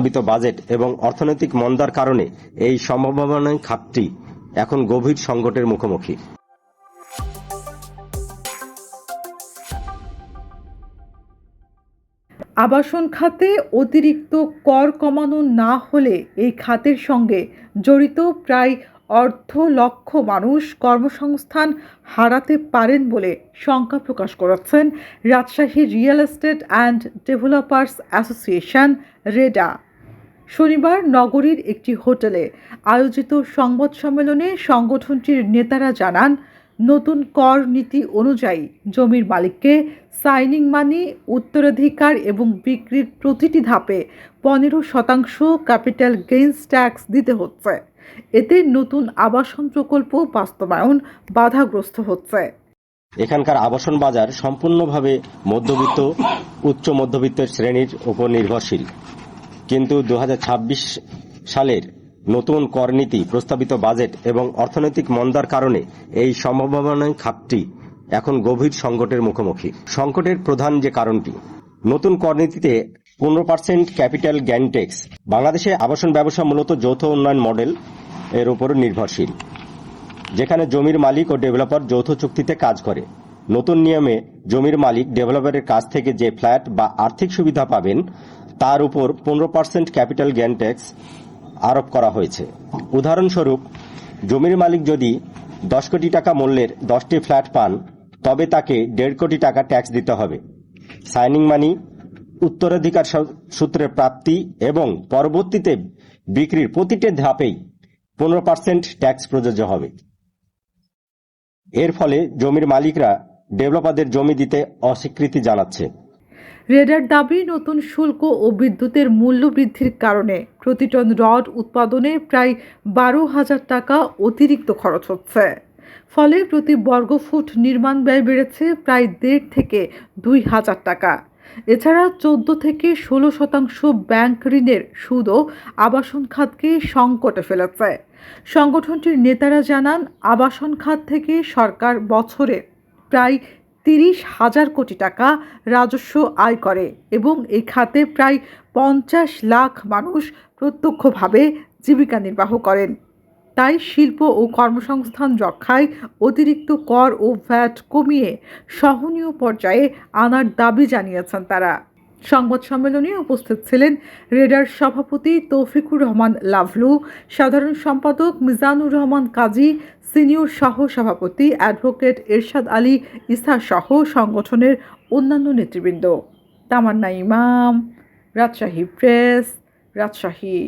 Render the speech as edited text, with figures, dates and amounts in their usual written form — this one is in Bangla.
প্রস্তাবিত বাজেট এবং অর্থনৈতিক মন্দার কারণে এই সম্ভাবনার খাতটি এখন গভীর সংকটের মুখোমুখি। আবাসন খাতে অতিরিক্ত কর কমানো না হলে এই খাতের সঙ্গে জড়িত প্রায় অর্ধলক্ষ মানুষ কর্মসংস্থান হারাতে পারেন বলে শঙ্কা প্রকাশ করেছেন Rajshahi real estate and developers association REDA. শনিবার নগরীর একটি হোটেলে আয়োজিত সংবাদ সম্মেলনে সংগঠনটির নেতারা জানান, নতুন কর নীতি অনুযায়ী জমির মালিককে সাইনিং মানি, উত্তরাধিকার এবং বিক্রির প্রতিটি ধাপে 15% ক্যাপিটাল গেইনস ট্যাক্স দিতে হচ্ছে। এতে নতুন আবাসন প্রকল্প বাস্তবায়ন বাধাগ্রস্ত হচ্ছে। এখানকার আবাসন বাজার সম্পূর্ণভাবে মধ্যবিত্ত, উচ্চ মধ্যবিত্তের শ্রেণীর উপর নির্ভরশীল। কিন্তু 2026 সালের নতুন কর নীতি, প্রস্তাবিত বাজেট এবং অর্থনৈতিক মন্দার কারণে এই সম্ভাবনার খাতটি এখন গভীর সংকটের মুখোমুখি। সংকটের প্রধান যে কারণটি, নতুন কর নীতিতে 15% ক্যাপিটাল গেইন ট্যাক্স। বাংলাদেশে আবাসন ব্যবসা মূলত যৌথ উন্নয়ন মডেল এর উপর নির্ভরশীল, যেখানে জমির মালিক ও ডেভেলপার যৌথ চুক্তিতে কাজ করে। নতুন নিয়মে জমির মালিক ডেভেলপারের কাছ থেকে যে ফ্ল্যাট বা আর্থিক সুবিধা পাবেন তার উপর 15% ক্যাপিটাল গেইন ট্যাক্স আরোপ করা হয়েছে। উদাহরণস্বরূপ, জমির মালিক যদি 10 কোটি টাকা মূল্যের 10টি ফ্ল্যাট পান, তবে তাকে 1.5 কোটি টাকা ট্যাক্স দিতে হবে। সাইনিং মানি, উত্তরাধিকার সূত্রে প্রাপ্তি এবং পরবর্তীতে বিক্রির প্রতিটি ধাপেই 15% ট্যাক্স প্রযোজ্য হবে। এর ফলে জমির মালিকরা ডেভেলপারদের জমি দিতে অস্বীকৃতি জানাচ্ছে। রেডার দাবি, নতুন শুল্ক ও বিদ্যুতের মূল্য বৃদ্ধির কারণে প্রতি টন রড উৎপাদনে প্রায় 12,000 টাকা অতিরিক্ত খরচ হচ্ছে। ফলে প্রতি বর্গফুট নির্মাণ ব্যয় বেড়েছে প্রায় 1.5 থেকে 2,000 টাকা। এছাড়া 14 থেকে 16% ব্যাংক ঋণের সুদও আবাসন খাতকে সংকটে ফেলেছে। সংগঠনটির নেতারা জানান, আবাসন খাত থেকে সরকার বছরে প্রায় 30,000 কোটি টাকা রাজস্ব আয় করে এবং এই খাতে প্রায় 50 লাখ মানুষ প্রত্যক্ষভাবে জীবিকা নির্বাহ করেন। তাই শিল্প ও কর্মসংস্থান রক্ষায় অতিরিক্ত কর ও ভ্যাট কমিয়ে সহনীয় পর্যায়ে আনার দাবি জানিয়েছেন তারা। সংবাদ সম্মেলনে উপস্থিত ছিলেন রেডার সভাপতি তৌফিকুর রহমান লাভলু, সাধারণ সম্পাদক মিজানুর রহমান কাজী, সিনিয়র সহ সভাপতি অ্যাডভোকেট এরশাদ আলী ইসা সহ সংগঠনের অন্যান্য নেতৃবৃন্দ। তামান্না ইমাম, রাজশাহী প্রেস, রাজশাহী।